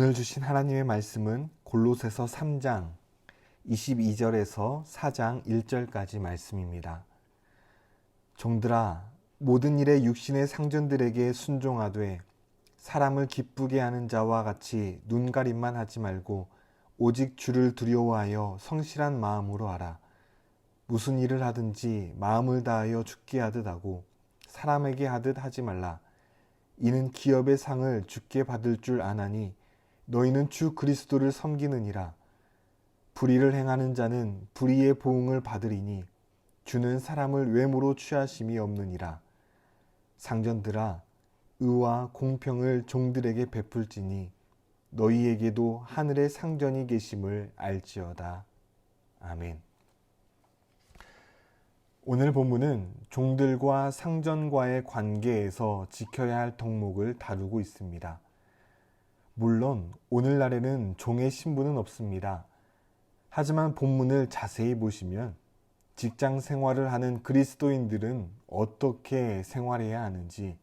오늘 주신 하나님의 말씀은 골로새서 3장 22절에서 4장 1절까지 말씀입니다. 종들아, 모든 일에 육신의 상전들에게 순종하되 사람을 기쁘게 하는 자와 같이 눈가림만 하지 말고 오직 주를 두려워하여 성실한 마음으로 하라. 무슨 일을 하든지 마음을 다하여 주께 하듯 하고 사람에게 하듯 하지 말라. 이는 기업의 상을 주께 받을 줄 아나니 너희는 주 그리스도를 섬기느니라. 불의를 행하는 자는 불의의 보응을 받으리니 주는 사람을 외모로 취하심이 없느니라. 상전들아, 의와 공평을 종들에게 베풀지니 너희에게도 하늘에 상전이 계심을 알지어다. 아멘. 오늘 본문은 종들과 상전과의 관계에서 지켜야 할 덕목을 다루고 있습니다. 물론 오늘날에는 종의 신분은 없습니다. 하지만 본문을 자세히 보시면 직장 생활을 하는 그리스도인들은 어떻게 생활해야 하는지,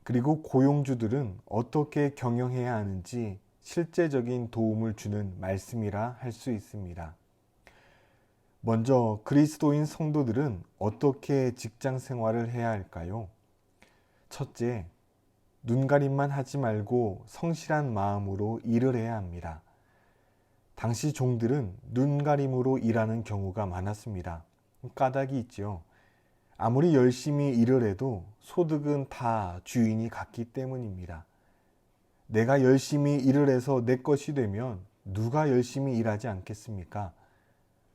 그리고 고용주들은 어떻게 경영해야 하는지 실제적인 도움을 주는 말씀이라 할 수 있습니다. 먼저 그리스도인 성도들은 어떻게 직장 생활을 해야 할까요? 첫째, 눈가림만 하지 말고 성실한 마음으로 일을 해야 합니다. 당시 종들은 눈가림으로 일하는 경우가 많았습니다. 까닭이 있죠. 아무리 열심히 일을 해도 소득은 다 주인이 갖기 때문입니다. 내가 열심히 일을 해서 내 것이 되면 누가 열심히 일하지 않겠습니까?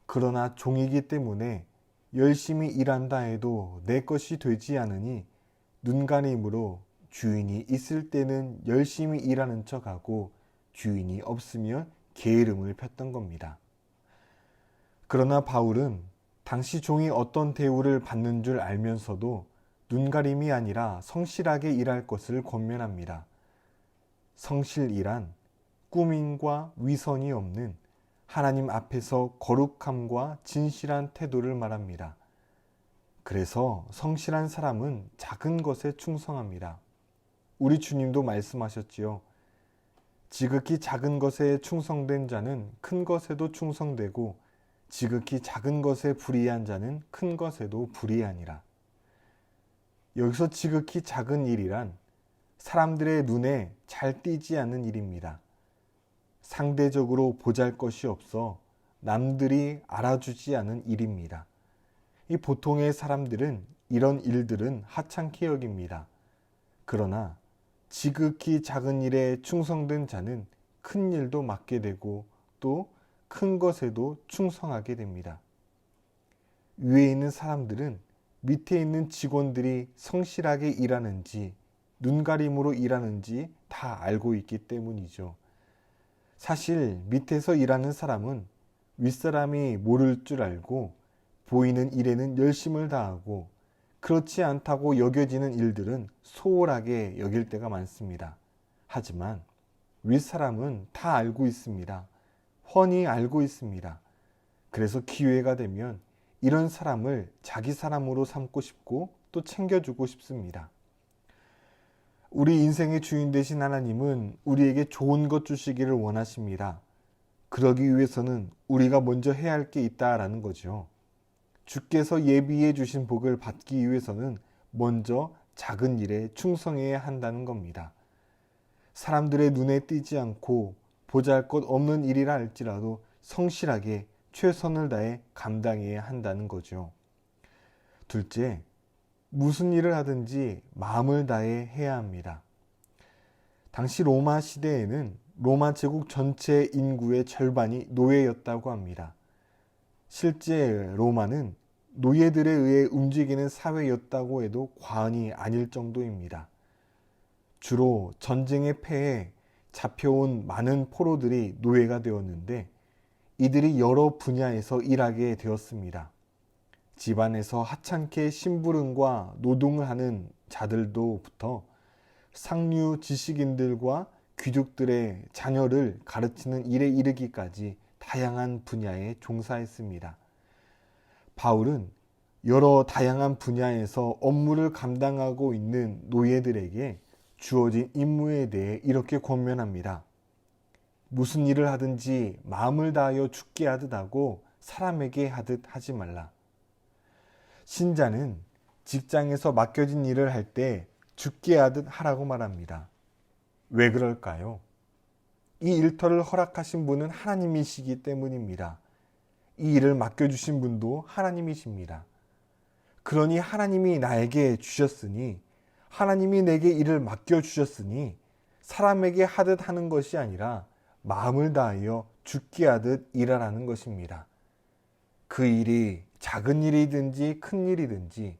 그러나 종이기 때문에 열심히 일한다 해도 내 것이 되지 않으니 눈가림으로 주인이 있을 때는 열심히 일하는 척하고 주인이 없으면 게으름을 폈던 겁니다. 그러나 바울은 당시 종이 어떤 대우를 받는 줄 알면서도 눈가림이 아니라 성실하게 일할 것을 권면합니다. 성실이란 꾸밈과 위선이 없는 하나님 앞에서 거룩함과 진실한 태도를 말합니다. 그래서 성실한 사람은 작은 것에 충성합니다. 우리 주님도 말씀하셨지요. 지극히 작은 것에 충성된 자는 큰 것에도 충성되고 지극히 작은 것에 불의한 자는 큰 것에도 불의하니라. 여기서 지극히 작은 일이란 사람들의 눈에 잘 띄지 않는 일입니다. 상대적으로 보잘것이 없어 남들이 알아주지 않은 일입니다. 이 보통의 사람들은 이런 일들은 하찮게 여깁니다. 그러나 지극히 작은 일에 충성된 자는 큰 일도 맡게 되고 또 큰 것에도 충성하게 됩니다. 위에 있는 사람들은 밑에 있는 직원들이 성실하게 일하는지 눈가림으로 일하는지 다 알고 있기 때문이죠. 사실 밑에서 일하는 사람은 윗사람이 모를 줄 알고 보이는 일에는 열심을 다하고 그렇지 않다고 여겨지는 일들은 소홀하게 여길 때가 많습니다. 하지만 윗사람은 다 알고 있습니다. 훤히 알고 있습니다. 그래서 기회가 되면 이런 사람을 자기 사람으로 삼고 싶고 또 챙겨주고 싶습니다. 우리 인생의 주인 되신 하나님은 우리에게 좋은 것 주시기를 원하십니다. 그러기 위해서는 우리가 먼저 해야 할 게 있다라는 거죠. 주께서 예비해 주신 복을 받기 위해서는 먼저 작은 일에 충성해야 한다는 겁니다. 사람들의 눈에 띄지 않고 보잘것 없는 일이라 할지라도 성실하게 최선을 다해 감당해야 한다는 거죠. 둘째, 무슨 일을 하든지 마음을 다해 해야 합니다. 당시 로마 시대에는 로마 제국 전체 인구의 절반이 노예였다고 합니다. 실제 로마는 노예들에 의해 움직이는 사회였다고 해도 과언이 아닐 정도입니다. 주로 전쟁의 패에 잡혀온 많은 포로들이 노예가 되었는데 이들이 여러 분야에서 일하게 되었습니다. 집안에서 하찮게 심부름과 노동을 하는 자들도부터 상류 지식인들과 귀족들의 자녀를 가르치는 일에 이르기까지 다양한 분야에 종사했습니다. 바울은 여러 다양한 분야에서 업무를 감당하고 있는 노예들에게 주어진 임무에 대해 이렇게 권면합니다. 무슨 일을 하든지 마음을 다하여 죽게 하듯 하고 사람에게 하듯 하지 말라. 신자는 직장에서 맡겨진 일을 할 때 죽게 하듯 하라고 말합니다. 왜 그럴까요? 이 일터를 허락하신 분은 하나님이시기 때문입니다. 이 일을 맡겨주신 분도 하나님이십니다. 그러니 하나님이 나에게 주셨으니, 하나님이 내게 일을 맡겨주셨으니 사람에게 하듯 하는 것이 아니라 마음을 다하여 죽게 하듯 일하라는 것입니다. 그 일이 작은 일이든지 큰 일이든지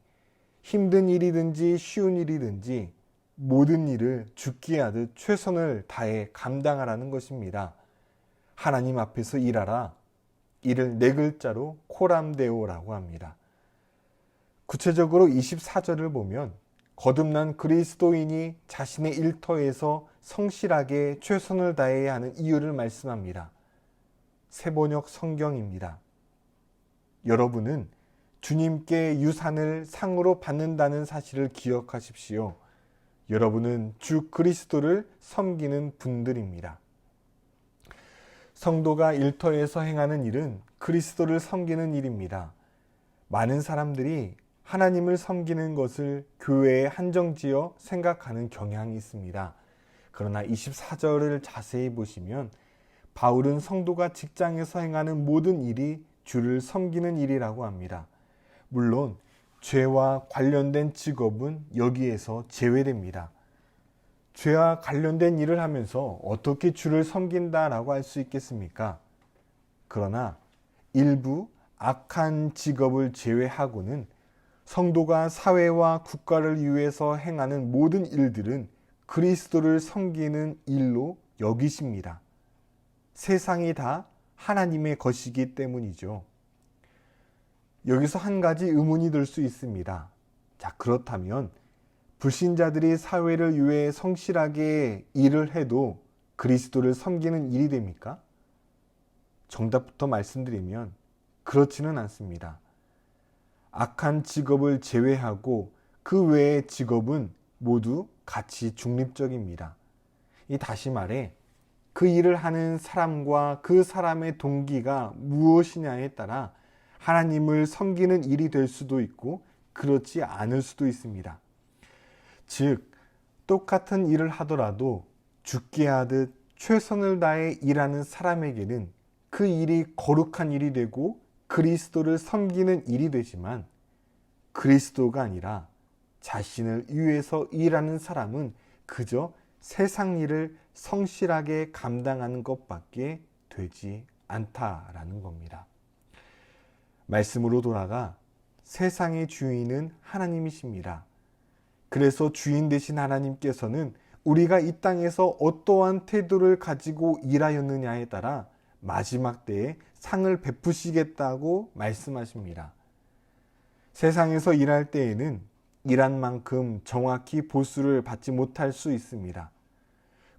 힘든 일이든지 쉬운 일이든지 모든 일을 죽게 하듯 최선을 다해 감당하라는 것입니다. 하나님 앞에서 일하라. 이를 네 글자로 코람데오라고 합니다. 구체적으로 24절을 보면 거듭난 그리스도인이 자신의 일터에서 성실하게 최선을 다해야 하는 이유를 말씀합니다. 새번역 성경입니다. 여러분은 주님께 유산을 상으로 받는다는 사실을 기억하십시오. 여러분은 주 그리스도를 섬기는 분들입니다. 성도가 일터에서 행하는 일은 그리스도를 섬기는 일입니다. 많은 사람들이 하나님을 섬기는 것을 교회에 한정지어 생각하는 경향이 있습니다. 그러나 24절을 자세히 보시면 바울은 성도가 직장에서 행하는 모든 일이 주를 섬기는 일이라고 합니다. 물론 죄와 관련된 직업은 여기에서 제외됩니다. 죄와 관련된 일을 하면서 어떻게 주를 섬긴다라고 할 수 있겠습니까? 그러나 일부 악한 직업을 제외하고는 성도가 사회와 국가를 위해서 행하는 모든 일들은 그리스도를 섬기는 일로 여기십니다. 세상이 다 하나님의 것이기 때문이죠. 여기서 한 가지 의문이 들 수 있습니다. 자, 그렇다면 불신자들이 사회를 위해 성실하게 일을 해도 그리스도를 섬기는 일이 됩니까? 정답부터 말씀드리면 그렇지는 않습니다. 악한 직업을 제외하고 그 외의 직업은 모두 가치 중립적입니다. 다시 말해 그 일을 하는 사람과 그 사람의 동기가 무엇이냐에 따라 하나님을 섬기는 일이 될 수도 있고 그렇지 않을 수도 있습니다. 즉, 똑같은 일을 하더라도 죽게 하듯 최선을 다해 일하는 사람에게는 그 일이 거룩한 일이 되고 그리스도를 섬기는 일이 되지만 그리스도가 아니라 자신을 위해서 일하는 사람은 그저 세상 일을 성실하게 감당하는 것밖에 되지 않다라는 겁니다. 말씀으로 돌아가 세상의 주인은 하나님이십니다. 그래서 주인 되신 하나님께서는 우리가 이 땅에서 어떠한 태도를 가지고 일하였느냐에 따라 마지막 때에 상을 베푸시겠다고 말씀하십니다. 세상에서 일할 때에는 일한 만큼 정확히 보수를 받지 못할 수 있습니다.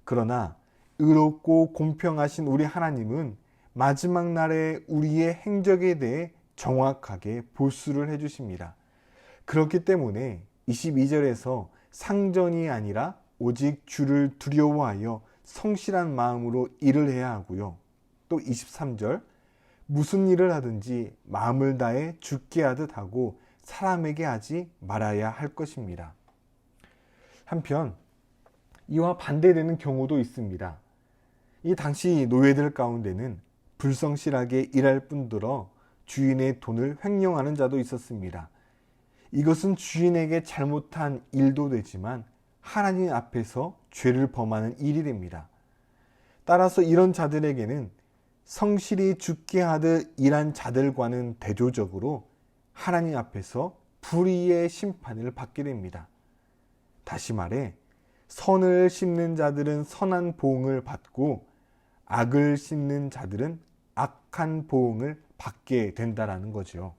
그러나 의롭고 공평하신 우리 하나님은 마지막 날에 우리의 행적에 대해 정확하게 보수를 해주십니다. 그렇기 때문에 22절에서 상전이 아니라 오직 주를 두려워하여 성실한 마음으로 일을 해야 하고요. 또 23절 무슨 일을 하든지 마음을 다해 죽게 하듯 하고 사람에게 하지 말아야 할 것입니다. 한편 이와 반대되는 경우도 있습니다. 이 당시 노예들 가운데는 불성실하게 일할 뿐더러 주인의 돈을 횡령하는 자도 있었습니다. 이것은 주인에게 잘못한 일도 되지만 하나님 앞에서 죄를 범하는 일이 됩니다. 따라서 이런 자들에게는 성실히 죽게 하듯 일한 자들과는 대조적으로 하나님 앞에서 불의의 심판을 받게 됩니다. 다시 말해 선을 심는 자들은 선한 보응을 받고 악을 심는 자들은 악한 보응을 받게 된다라는 거죠.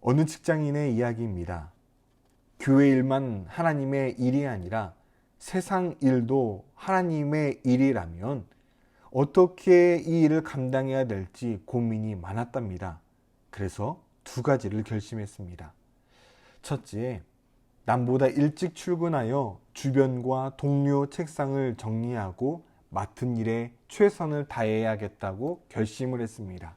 어느 직장인의 이야기입니다. 교회 일만 하나님의 일이 아니라 세상 일도 하나님의 일이라면 어떻게 이 일을 감당해야 될지 고민이 많았답니다. 그래서 두 가지를 결심했습니다. 첫째, 남보다 일찍 출근하여 주변과 동료 책상을 정리하고 맡은 일에 최선을 다해야겠다고 결심을 했습니다.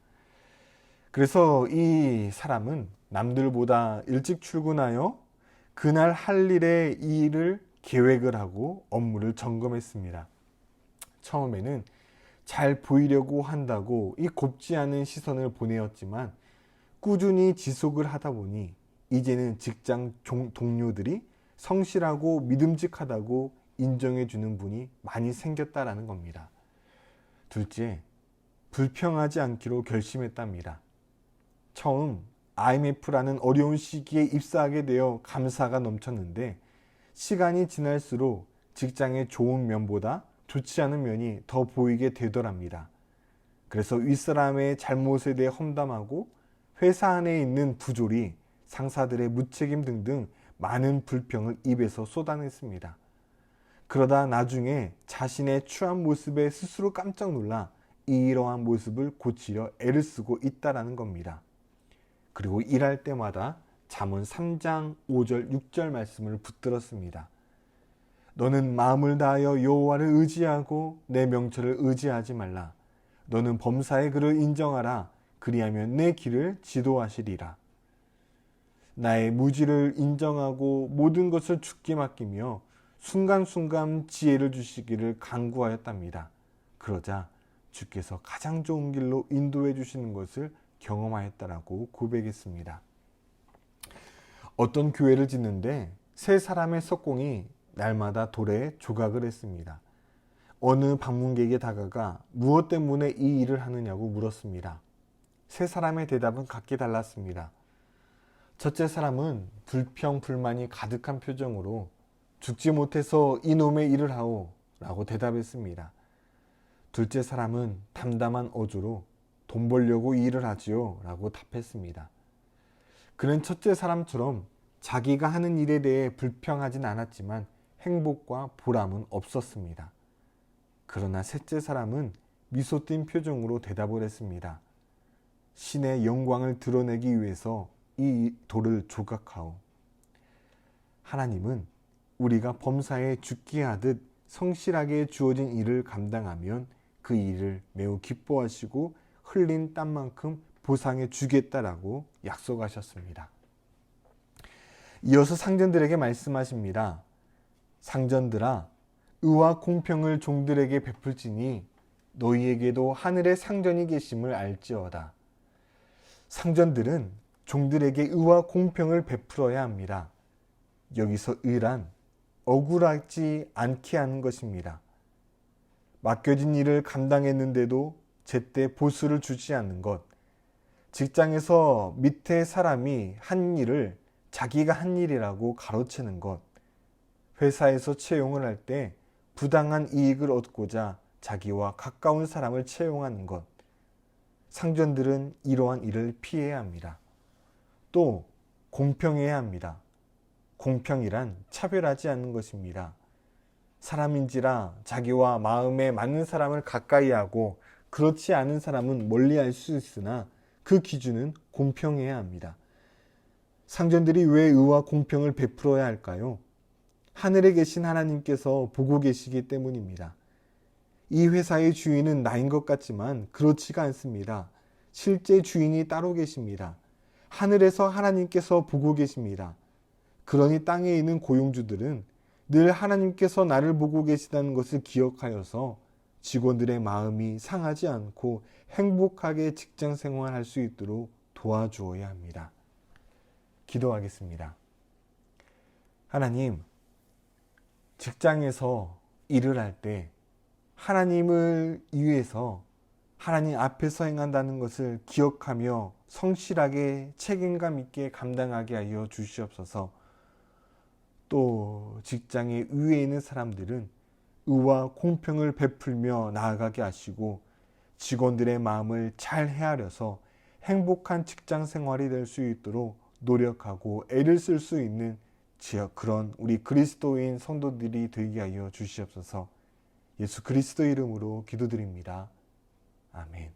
그래서 이 사람은 남들보다 일찍 출근하여 그날 할 일의 일을 계획을 하고 업무를 점검했습니다. 처음에는 잘 보이려고 한다고 이 곱지 않은 시선을 보내었지만 꾸준히 지속을 하다 보니 이제는 직장 동료들이 성실하고 믿음직하다고 인정해주는 분이 많이 생겼다라는 겁니다. 둘째, 불평하지 않기로 결심했답니다. 처음 IMF라는 어려운 시기에 입사하게 되어 감사가 넘쳤는데 시간이 지날수록 직장의 좋은 면보다 좋지 않은 면이 더 보이게 되더랍니다. 그래서 윗사람의 잘못에 대해 험담하고 회사 안에 있는 부조리, 상사들의 무책임 등등 많은 불평을 입에서 쏟아냈습니다. 그러다 나중에 자신의 추한 모습에 스스로 깜짝 놀라 이러한 모습을 고치려 애를 쓰고 있다라는 겁니다. 그리고 일할 때마다 잠언 3장 5절 6절 말씀을 붙들었습니다. 너는 마음을 다하여 여호와를 의지하고 내 명철을 의지하지 말라. 너는 범사의 그를 인정하라. 그리하면 내 길을 지도하시리라. 나의 무지를 인정하고 모든 것을 주께 맡기며 순간순간 지혜를 주시기를 간구하였답니다. 그러자 주께서 가장 좋은 길로 인도해 주시는 것을 경험하였다라고 고백했습니다. 어떤 교회를 짓는데 세 사람의 석공이 날마다 돌에 조각을 했습니다. 어느 방문객이 다가가 무엇 때문에 이 일을 하느냐고 물었습니다. 세 사람의 대답은 각기 달랐습니다. 첫째 사람은 불평 불만이 가득한 표정으로 죽지 못해서 이놈의 일을 하오 라고 대답했습니다. 둘째 사람은 담담한 어조로 돈 벌려고 이 일을 하지요 라고 답했습니다. 그는 첫째 사람처럼 자기가 하는 일에 대해 불평하진 않았지만 행복과 보람은 없었습니다. 그러나 셋째 사람은 미소 띈 표정으로 대답을 했습니다. 신의 영광을 드러내기 위해서 이 돌을 조각하오. 하나님은 우리가 범사에 죽게 하듯 성실하게 주어진 일을 감당하면 그 일을 매우 기뻐하시고 흘린 땀만큼 보상해 주겠다라고 약속하셨습니다. 이어서 상전들에게 말씀하십니다. 상전들아, 의와 공평을 종들에게 베풀지니 너희에게도 하늘에 상전이 계심을 알지어다. 상전들은 종들에게 의와 공평을 베풀어야 합니다. 여기서 의란 억울하지 않게 하는 것입니다. 맡겨진 일을 감당했는데도 제때 보수를 주지 않는 것, 직장에서 밑에 사람이 한 일을 자기가 한 일이라고 가로채는 것, 회사에서 채용을 할 때 부당한 이익을 얻고자 자기와 가까운 사람을 채용하는 것, 상전들은 이러한 일을 피해야 합니다. 또 공평해야 합니다. 공평이란 차별하지 않는 것입니다. 사람인지라 자기와 마음에 맞는 사람을 가까이 하고 그렇지 않은 사람은 멀리 할 수 있으나 그 기준은 공평해야 합니다. 상전들이 왜 의와 공평을 베풀어야 할까요? 하늘에 계신 하나님께서 보고 계시기 때문입니다. 이 회사의 주인은 나인 것 같지만 그렇지가 않습니다. 실제 주인이 따로 계십니다. 하늘에서 하나님께서 보고 계십니다. 그러니 땅에 있는 고용주들은 늘 하나님께서 나를 보고 계시다는 것을 기억하여서 직원들의 마음이 상하지 않고 행복하게 직장 생활할 수 있도록 도와주어야 합니다. 기도하겠습니다. 하나님, 직장에서 일을 할 때 하나님을 위해서 하나님 앞에서 행한다는 것을 기억하며 성실하게 책임감 있게 감당하게 하여 주시옵소서. 또 직장의 위에 있는 사람들은 의와 공평을 베풀며 나아가게 하시고 직원들의 마음을 잘 헤아려서 행복한 직장 생활이 될 수 있도록 노력하고 애를 쓸 수 있는 그런 우리 그리스도인 성도들이 되게 하여 주시옵소서. 예수 그리스도 이름으로 기도드립니다. 아멘.